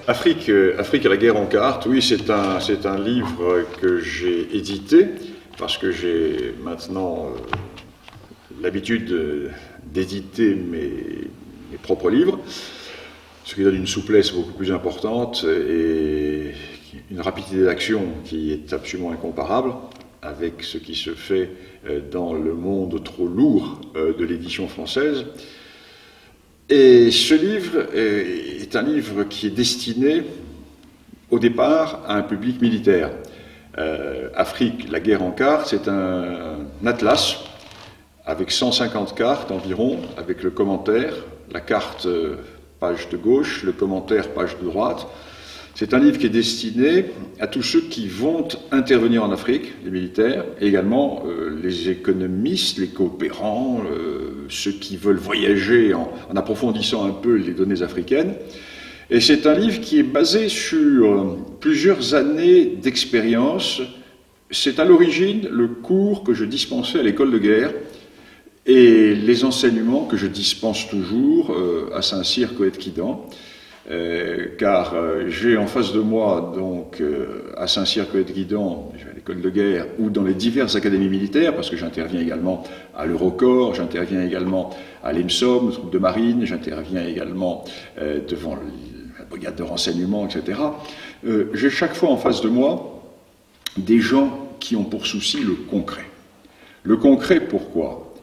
Afrique et la guerre en carte, oui, c'est un livre que j'ai édité, parce que j'ai maintenant l'habitude d'éditer mes propres livres, ce qui donne une souplesse beaucoup plus importante et une rapidité d'action qui est absolument incomparable avec ce qui se fait dans le monde trop lourd de l'édition française. Et ce livre est un livre qui est destiné au départ à un public militaire. Afrique, la guerre en cartes, c'est un atlas avec 150 cartes environ, avec le commentaire, la carte page de gauche, le commentaire page de droite. C'est un livre qui est destiné à tous ceux qui vont intervenir en Afrique, les militaires, et également les économistes, les coopérants, ceux qui veulent voyager en approfondissant un peu les données africaines. Et c'est un livre qui est basé sur plusieurs années d'expérience. C'est à l'origine le cours que je dispensais à l'école de guerre et les enseignements que je dispense toujours à Saint-Cyr, Coët-Quidan. Car j'ai en face de moi, donc, à Saint-Cyr, Coët-Quidan, à l'école de guerre, ou dans les diverses académies militaires, parce que j'interviens également à l'Eurocorps, j'interviens également à l'EMSOM, le groupe de marine, j'interviens également devant la brigade de renseignement, etc. J'ai chaque fois en face de moi des gens qui ont pour souci le concret. Le concret, pourquoi ?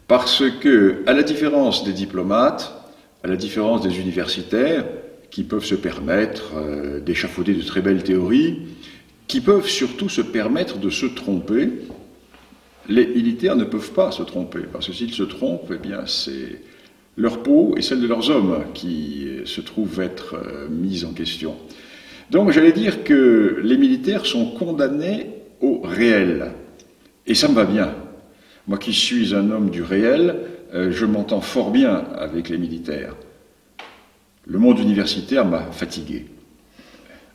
Parce que, à la différence des diplomates, à la différence des universitaires, qui peuvent se permettre d'échafauder de très belles théories, qui peuvent surtout se permettre de se tromper, les militaires ne peuvent pas se tromper, parce que s'ils se trompent, eh bien c'est leur peau et celle de leurs hommes qui se trouvent être mises en question. Donc j'allais dire que les militaires sont condamnés au réel, et ça me va bien. Moi qui suis un homme du réel, je m'entends fort bien avec les militaires. Le monde universitaire m'a fatigué,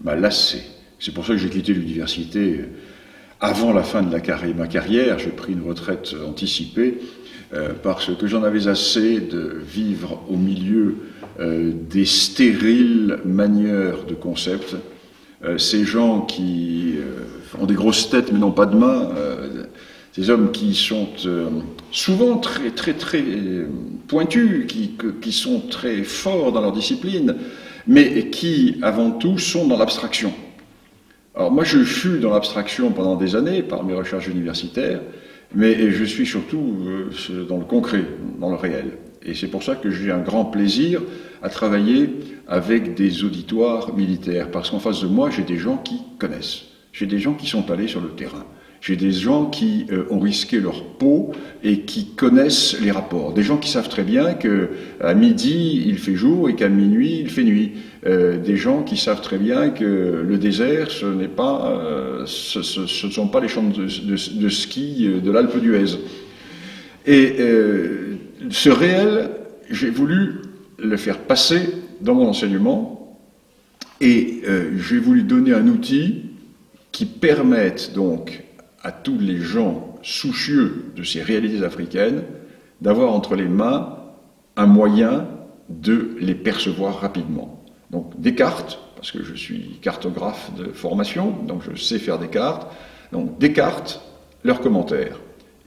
m'a lassé. C'est pour ça que j'ai quitté l'université avant la fin de ma carrière. J'ai pris une retraite anticipée parce que j'en avais assez de vivre au milieu des stériles manieurs de concepts. Ces gens qui ont des grosses têtes mais n'ont pas de mains. Ces hommes qui sont souvent très pointus, qui sont très forts dans leur discipline, mais qui, avant tout, sont dans l'abstraction. Alors moi, je fus dans l'abstraction pendant des années, par mes recherches universitaires, mais je suis surtout dans le concret, dans le réel. Et c'est pour ça que j'ai un grand plaisir à travailler avec des auditoires militaires, parce qu'en face de moi, j'ai des gens qui connaissent, j'ai des gens qui sont allés sur le terrain. J'ai des gens qui ont risqué leur peau et qui connaissent les rapports. Des gens qui savent très bien qu'à midi, il fait jour et qu'à minuit, il fait nuit. Des gens qui savent très bien que le désert, ce ne sont pas les champs de ski de l'Alpe d'Huez. Et ce réel, j'ai voulu le faire passer dans mon enseignement et j'ai voulu donner un outil qui permette donc à tous les gens soucieux de ces réalités africaines d'avoir entre les mains un moyen de les percevoir rapidement. Donc des cartes, parce que je suis cartographe de formation, donc je sais faire des cartes. Donc des cartes, leurs commentaires.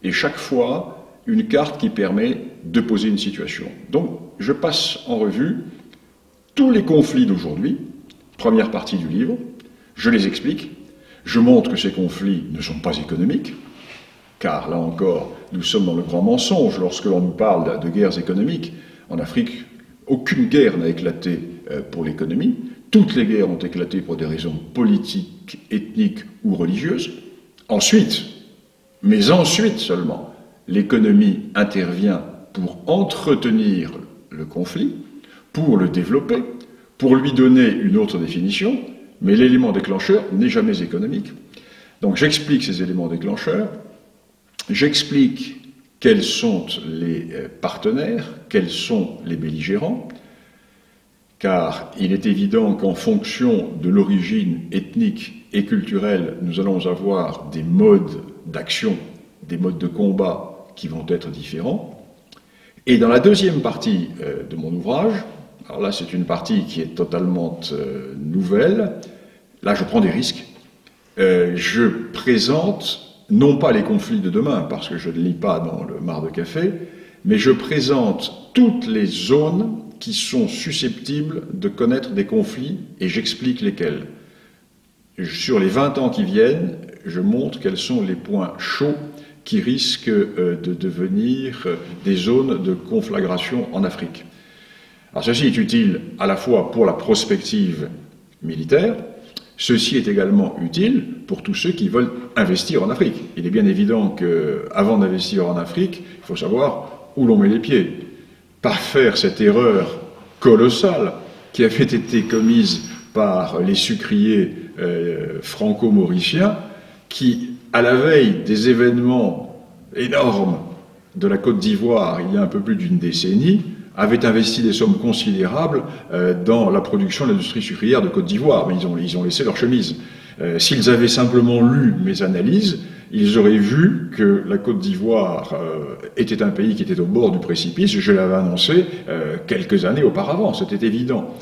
Et chaque fois, une carte qui permet de poser une situation. Donc je passe en revue tous les conflits d'aujourd'hui, première partie du livre, je les explique. Je montre que ces conflits ne sont pas économiques, car là encore, nous sommes dans le grand mensonge lorsque l'on nous parle de guerres économiques. En Afrique, aucune guerre n'a éclaté pour l'économie. Toutes les guerres ont éclaté pour des raisons politiques, ethniques ou religieuses. Ensuite seulement, l'économie intervient pour entretenir le conflit, pour le développer, pour lui donner une autre définition. Mais l'élément déclencheur n'est jamais économique. Donc j'explique ces éléments déclencheurs, j'explique quels sont les partenaires, quels sont les belligérants, car il est évident qu'en fonction de l'origine ethnique et culturelle, nous allons avoir des modes d'action, des modes de combat qui vont être différents. Et dans la deuxième partie de mon ouvrage, Alors là, c'est une partie qui est totalement nouvelle. Là, je prends des risques. Je présente non pas les conflits de demain, parce que je ne lis pas dans le Mar de Café, mais je présente toutes les zones qui sont susceptibles de connaître des conflits, et j'explique lesquels. Sur les 20 ans qui viennent, je montre quels sont les points chauds qui risquent de devenir des zones de conflagration en Afrique. Alors ceci est utile à la fois pour la prospective militaire, ceci est également utile pour tous ceux qui veulent investir en Afrique. Il est bien évident qu'avant d'investir en Afrique, il faut savoir où l'on met les pieds. Pas faire cette erreur colossale qui avait été commise par les sucriers franco-mauriciens qui, à la veille des événements énormes de la Côte d'Ivoire, il y a un peu plus d'une décennie, avaient investi des sommes considérables dans la production de l'industrie sucrière de Côte d'Ivoire, mais ils ont laissé leur chemise. S'ils avaient simplement lu mes analyses, ils auraient vu que la Côte d'Ivoire était un pays qui était au bord du précipice. Je l'avais annoncé quelques années auparavant, c'était évident.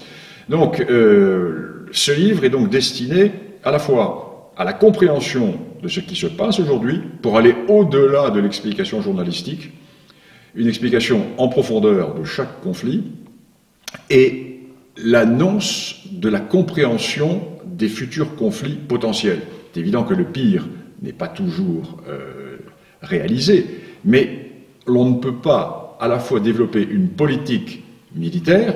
Donc, ce livre est donc destiné à la fois à la compréhension de ce qui se passe aujourd'hui, pour aller au-delà de l'explication journalistique, une explication en profondeur de chaque conflit, et l'annonce de la compréhension des futurs conflits potentiels. C'est évident que le pire n'est pas toujours réalisé, mais l'on ne peut pas à la fois développer une politique militaire,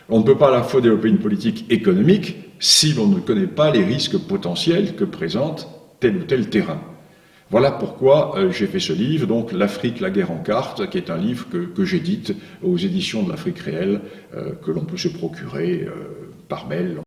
on ne peut pas à la fois développer une politique économique si l'on ne connaît pas les risques potentiels que présente tel ou tel terrain. Voilà pourquoi j'ai fait ce livre, donc L'Afrique, la guerre en carte, qui est un livre que j'édite aux éditions de l'Afrique réelle, que l'on peut se procurer par mail.